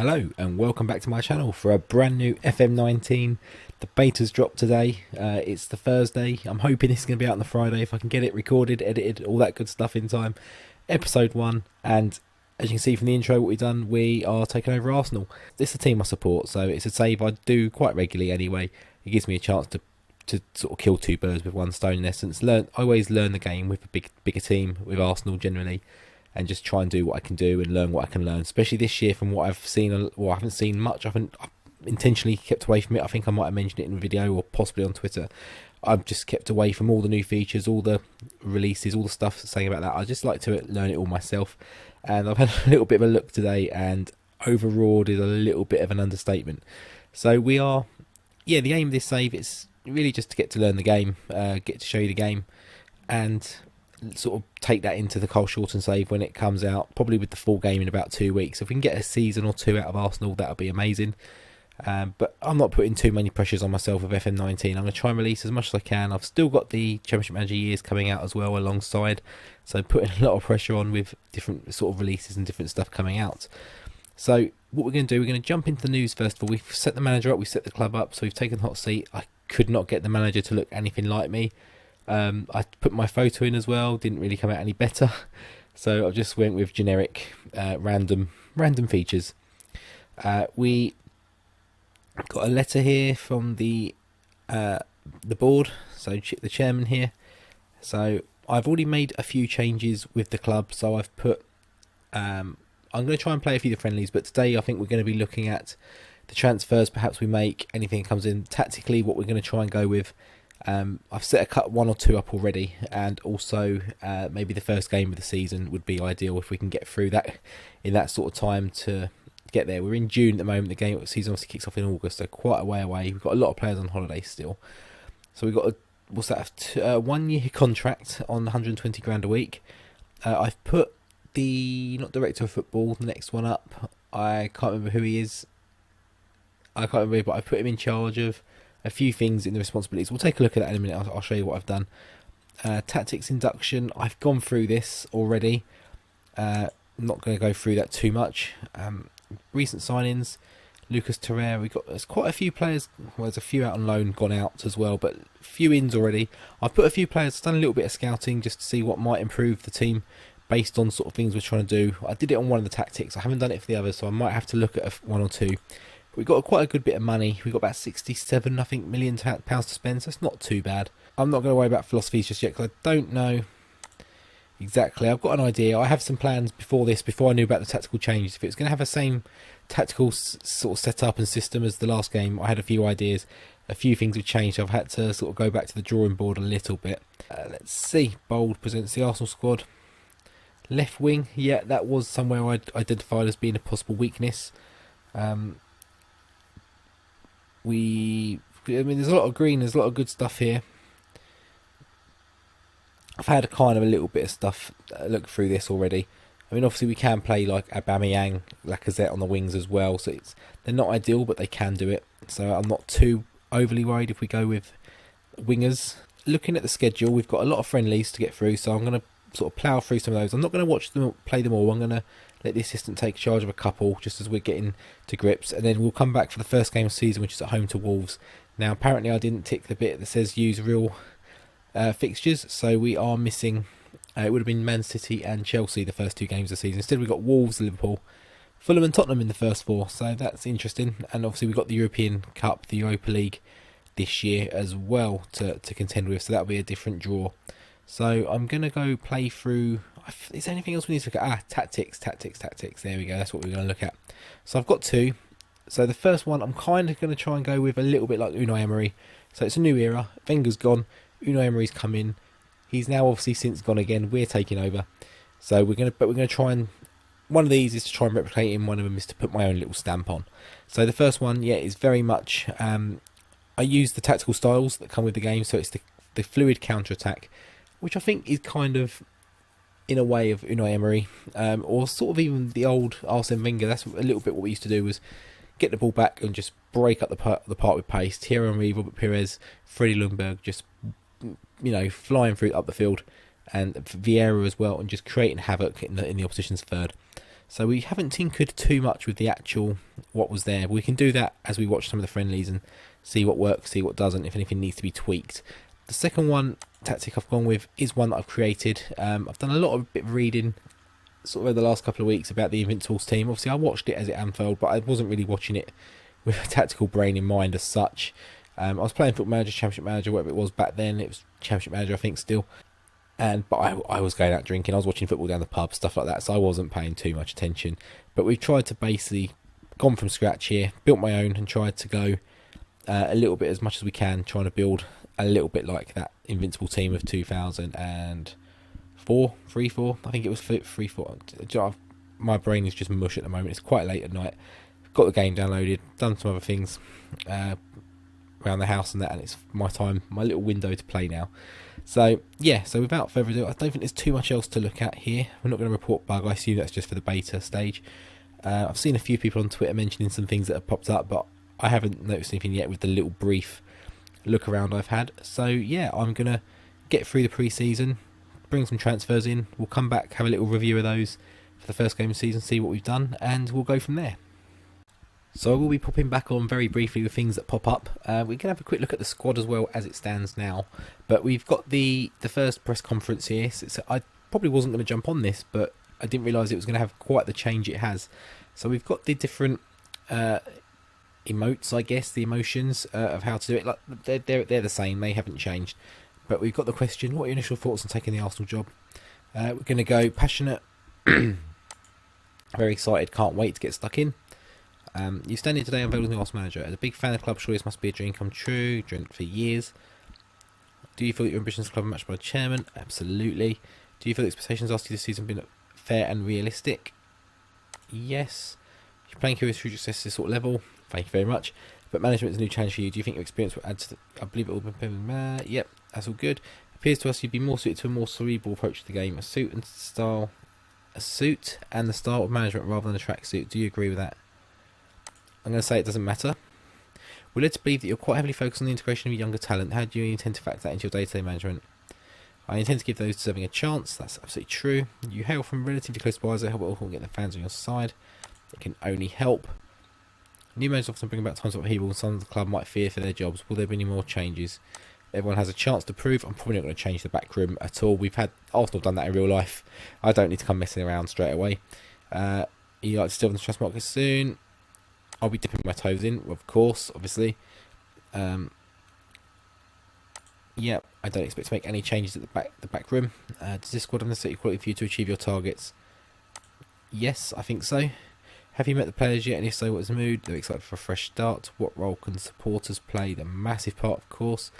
Hello and welcome back to my channel for a brand new FM19. The beta's dropped today. It's the Thursday. I'm hoping this is going to be out on the Friday if I can get it recorded, edited, all that good stuff in time. Episode 1, and as you can see from the intro what we've done, we are taking over Arsenal. This is a team I support, so it's a save I do quite regularly anyway. It gives me a chance to sort of kill two birds with one stone in essence. I always learn the game with a bigger team, with Arsenal generally, and just try and do what I can do and learn what I can learn. Especially this year, from what I've seen, well, I haven't seen much. I've intentionally kept away from it. I think I might have mentioned it in a video or possibly on Twitter. I've just kept away from all the new features, all the releases, all the stuff saying about that. I just like to learn it all myself. And I've had a little bit of a look today, and overawed is a little bit of an understatement. So we are, the aim of this save is really just to get to learn the game, get to show you the game, and sort of take that into the Carl Shorten save when it comes out, probably with the full game in about 2 weeks. If we can get a season or two out of Arsenal, that would be amazing. But I'm not putting too many pressures on myself with FM19. I'm going to try and release as much as I can. I've still got the Championship Manager years coming out as well alongside, so putting a lot of pressure on with different sort of releases and different stuff coming out. So what we're going to do, we're going to jump into the news first of all. We've set the manager up, we've set the club up, so we've taken the hot seat. I could not get the manager to look anything like me. I put my photo in as well, didn't really come out any better, so I just went with generic random features. We got a letter here from the board, so the chairman here. So I've already made a few changes with the club, so I've put I'm going to try and play a few of the friendlies, but today I think we're going to be looking at the transfers perhaps we make, anything that comes in tactically, what we're going to try and go with. I've set a cut 1 or 2 up already, and also maybe the first game of the season would be ideal if we can get through that in that sort of time to get there. We're in June at the moment. The season obviously kicks off in August, so quite a way away. We've got a lot of players on holiday still, so we've got a 1 year contract on 120 grand a week. I've put the not director of football, the next one up. I can't remember who he is. I can't remember, but I put him in charge of a few things in the responsibilities. We'll take a look at that in a minute. I'll show you what I've done. Tactics induction, I've gone through this already. I'm not going to go through that too much. Recent signings, Lucas Torreira. There's quite a few players. Well, there's a few out on loan, gone out as well, but a few ins already. I've put a few players, done a little bit of scouting just to see what might improve the team based on sort of things we're trying to do. I did it on one of the tactics. I haven't done it for the others, so I might have to look at 1 or 2. We've got quite a good bit of money. We've got about 67, I think, million pounds to spend, so it's not too bad. I'm not going to worry about philosophies just yet because I don't know exactly. I've got an idea. I have some plans before I knew about the tactical changes. If it's going to have the same tactical sort of setup and system as the last game, I had a few ideas. A few things have changed. I've had to sort of go back to the drawing board a little bit. Let's see. Bold presents the Arsenal squad. Left wing, yeah, that was somewhere I'd identified as being a possible weakness. There's a lot of green, there's a lot of good stuff here. I've had a little bit of stuff look through this already. I mean, obviously we can play like Aubameyang, Lacazette on the wings as well, so they're not ideal, but they can do it. So I'm not too overly worried if we go with wingers. Looking at the schedule, we've got a lot of friendlies to get through, so I'm going to sort of plough through some of those. I'm not going to play them all. I'm going to let the assistant take charge of a couple just as we're getting to grips, and then we'll come back for the first game of the season, which is at home to Wolves. Now apparently I didn't tick the bit that says use real fixtures, so we are missing it would have been Man City and Chelsea the first 2 games of the season. Instead we've got Wolves, Liverpool, Fulham and Tottenham in the first 4, so that's interesting. And obviously we've got the European Cup, the Europa League this year as well to contend with, so that'll be a different draw. So I'm going to go play through. Is there anything else we need to look at? Tactics. There we go. That's what we're going to look at. So I've got 2. So the first one, I'm kind of going to try and go with a little bit like Unai Emery. So it's a new era. Wenger's gone. Unai Emery's come in. He's now obviously since gone again. We're taking over. So we're going to try and, one of these is to try and replicate him. One of them is to put my own little stamp on. So the first one, is very much, I use the tactical styles that come with the game. So it's the fluid counter-attack, which I think is kind of in a way of Unai Emery, or sort of even the old Arsene Wenger. That's a little bit what we used to do, was get the ball back and just break up the part with pace. Thierry Henry, Robert Pires, Freddie Ljungberg, just flying through up the field, and Vieira as well, and just creating havoc in the opposition's third. So we haven't tinkered too much with the actual what was there. We can do that as we watch some of the friendlies and see what works, see what doesn't, if anything needs to be tweaked. The second one tactic I've gone with is one that I've created. I've done a lot of bit of reading sort of over the last couple of weeks about the Invincibles team. Obviously I watched it as it unfolded, but I wasn't really watching it with a tactical brain in mind as such. I was playing Football Manager, Championship Manager, whatever it was back then. It was Championship Manager, I think, still. But I was going out drinking, I was watching football down the pub, stuff like that, so I wasn't paying too much attention. But we've tried to basically gone from scratch here, built my own, and tried to go a little bit as much as we can, trying to build a little bit like that Invincible team of 2004, 3-4. I think it was 3-4. My brain is just mush at the moment. It's quite late at night. Got the game downloaded, done some other things around the house and that, and it's my time, my little window to play now. So yeah, so without further ado, I don't think there's too much else to look at here. We're not going to report bug. I assume that's just for the beta stage. I've seen a few people on Twitter mentioning some things that have popped up, but I haven't noticed anything yet with the little brief look around I've had. So yeah, I'm going to get through the pre-season, bring some transfers in. We'll come back, have a little review of those for the first game of the season, see what we've done, and we'll go from there. So I will be popping back on very briefly with things that pop up. We're going to have a quick look at the squad as well as it stands now. But we've got the first press conference here. So I probably wasn't going to jump on this, but I didn't realise it was going to have quite the change it has. So we've got the different emotes, I guess, the emotions of how to do it. Like they're the same, they haven't changed. But we've got the question, what are your initial thoughts on taking the Arsenal job? We're going to go passionate, very excited, can't wait to get stuck in. You stand here today unveiled as the Arsenal manager. As a big fan of the club, surely this must be a dream come true. Dreamt for years. Do you feel that your ambitions of the club are matched by the chairman? Absolutely. Do you feel the expectations asked you this season have been fair and realistic? Yes. You're playing curious through success to this sort of level. Thank you very much. But management is a new challenge for you. Do you think your experience will add to the... I believe it will be... Yep, that's all good. Appears to us you'd be more suited to a more cerebral approach to the game. A suit and the style of management rather than a tracksuit. Do you agree with that? I'm going to say it doesn't matter. We're led to believe that you're quite heavily focused on the integration of your younger talent. How do you intend to factor that into your day-to-day management? I intend to give those deserving a chance. That's absolutely true. You hail from relatively close by, so help all get the fans on your side. It can only help. New managers often bring about times of upheaval, and some of the club might fear for their jobs. Will there be any more changes? Everyone has a chance to prove. I'm probably not going to change the back room at all. We've had Arsenal done that in real life. I don't need to come messing around straight away. You like to still on the trust market soon? I'll be dipping my toes in, of course, obviously. Yeah, I don't expect to make any changes at the back room. Does this squad have the necessary quality for you to achieve your targets? Yes, I think so. Have you met the players yet? And if so, what is the mood? They're excited for a fresh start. What role can supporters play? The massive part, of course.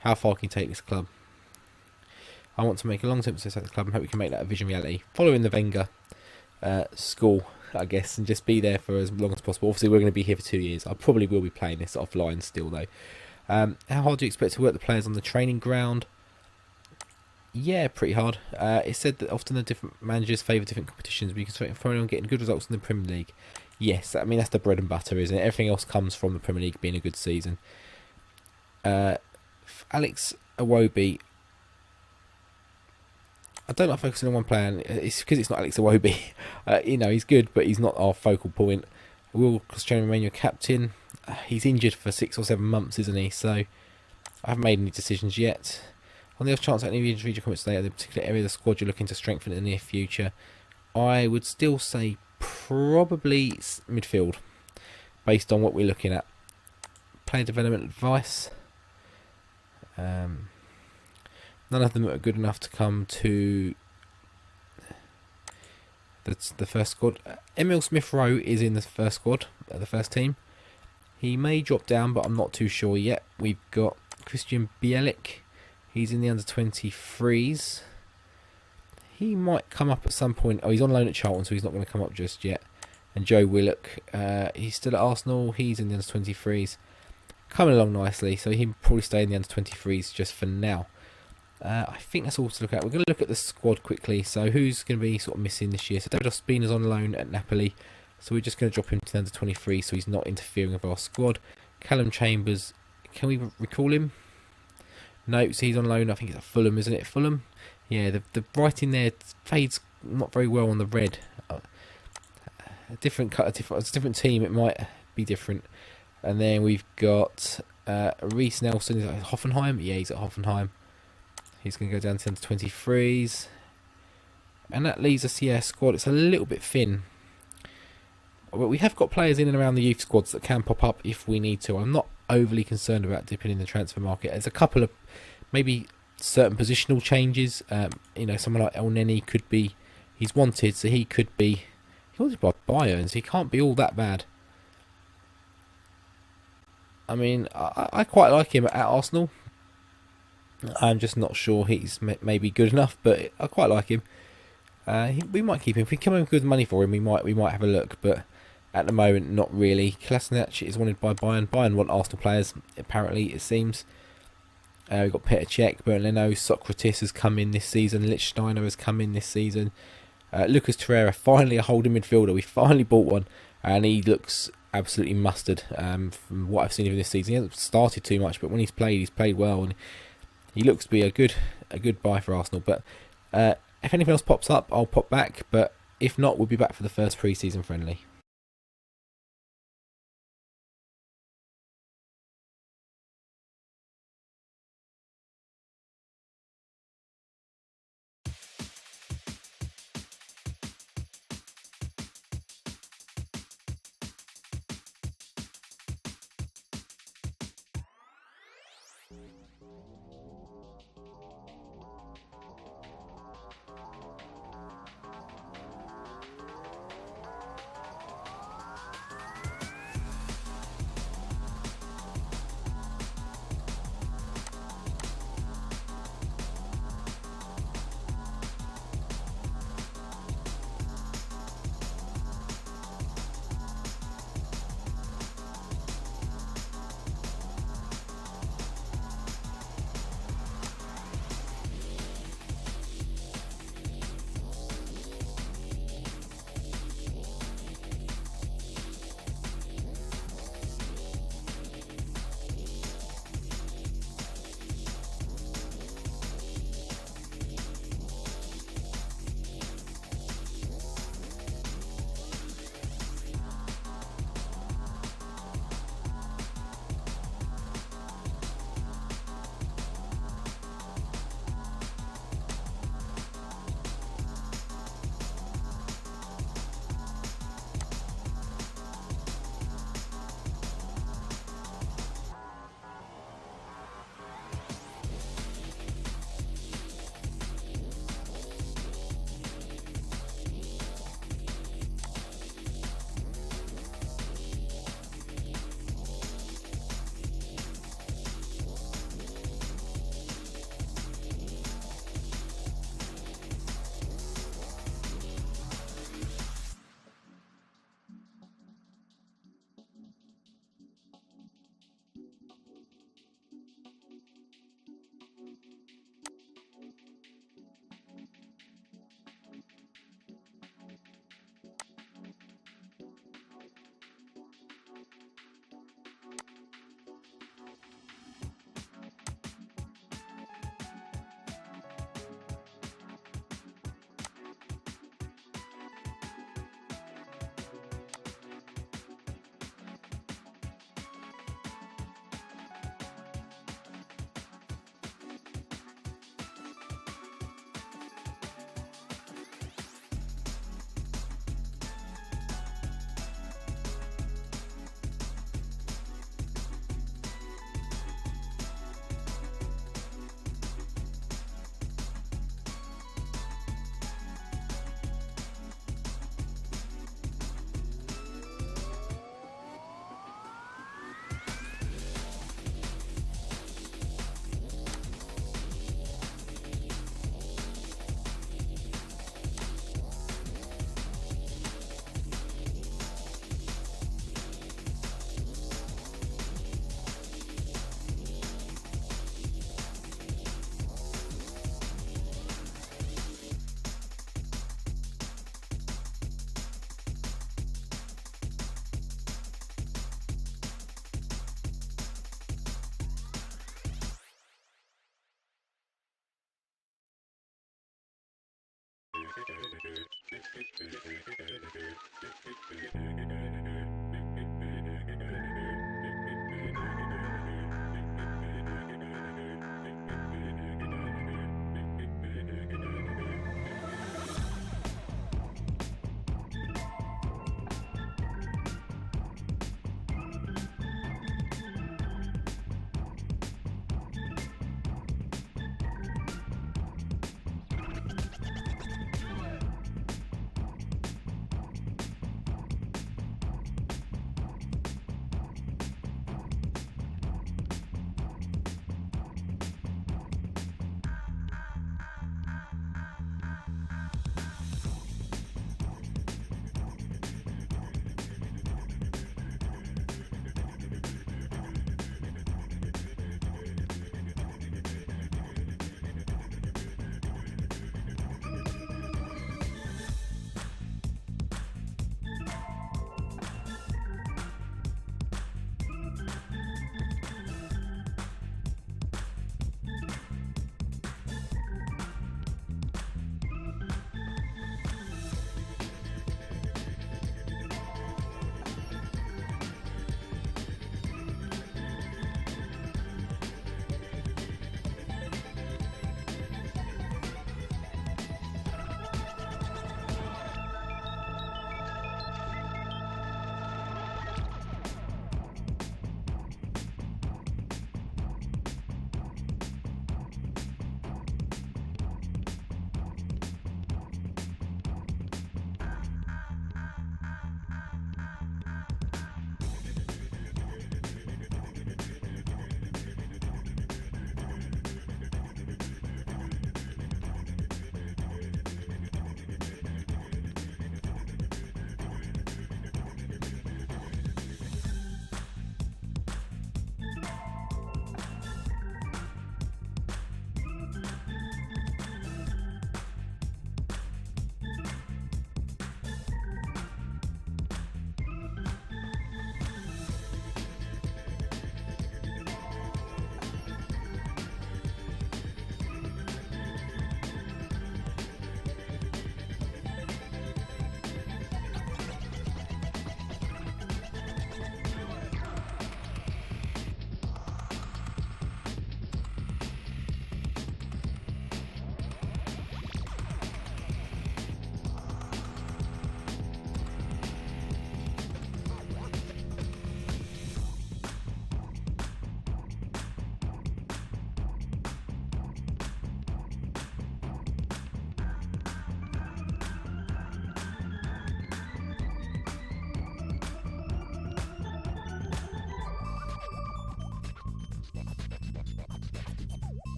How far can you take this club? I want to make a long-term success at the club and hope we can make that a vision reality. Following the Wenger school, I guess, and just be there for as long as possible. Obviously, we're going to be here for 2 years. I probably will be playing this offline still, though. How hard do you expect to work the players on the training ground? Yeah, pretty hard. It said that often the different managers favour different competitions, but you can expect on getting good results in the Premier League. Yes, I mean, that's the bread and butter, isn't it? Everything else comes from the Premier League being a good season. Alex Iwobi, I don't like focusing on one player. It's because it's not Alex Iwobi. He's good, but he's not our focal point. Will Cristiano remain your captain? He's injured for 6 or 7 months, isn't he? So I haven't made any decisions yet. On the off chance that any of you read your comments today, the particular area of the squad you're looking to strengthen in the near future, I would still say probably midfield, based on what we're looking at. Player development advice. None of them are good enough to come to the first squad. Emil Smith-Rowe is in the first squad, the first team. He may drop down, but I'm not too sure yet. We've got Christian Bielik. He's in the under-23s. He might come up at some point. Oh, he's on loan at Charlton, so he's not going to come up just yet. And Joe Willock, he's still at Arsenal. He's in the under-23s. Coming along nicely, so he'll probably stay in the under-23s just for now. I think that's all to look at. We're going to look at the squad quickly. So who's going to be sort of missing this year? So David Ospina's on loan at Napoli. So we're just going to drop him to the under-23 so he's not interfering with our squad. Callum Chambers, can we recall him? No, so he's on loan. I think it's at Fulham, isn't it? Fulham? Yeah, the writing there fades not very well on the red. it's a different team. It might be different. And then we've got Reece Nelson is at Hoffenheim. Yeah, he's at Hoffenheim. He's going to go down to 23s. And that leaves us, squad. It's a little bit thin. But we have got players in and around the youth squads that can pop up if we need to. I'm not overly concerned about dipping in the transfer market. There's a couple of maybe certain positional changes. Someone like El Neni could be... He's wanted, so he could be... He wanted by Bayern, so he can't be all that bad. I mean, I quite like him at Arsenal. I'm just not sure he's maybe good enough, but I quite like him. We might keep him. If we come in with good money for him, we might have a look, but at the moment, not really. Kolasinac is wanted by Bayern. Bayern want Arsenal players, apparently, it seems. We've got Petr Cech, Bernd Leno, Socrates has come in this season, Lichtsteiner has come in this season. Lucas Torreira, finally a holding midfielder. We finally bought one, and he looks absolutely mustard from what I've seen of him this season. He hasn't started too much, but when he's played well, and he looks to be a good buy for Arsenal. But if anything else pops up, I'll pop back, but if not, we'll be back for the first pre-season friendly.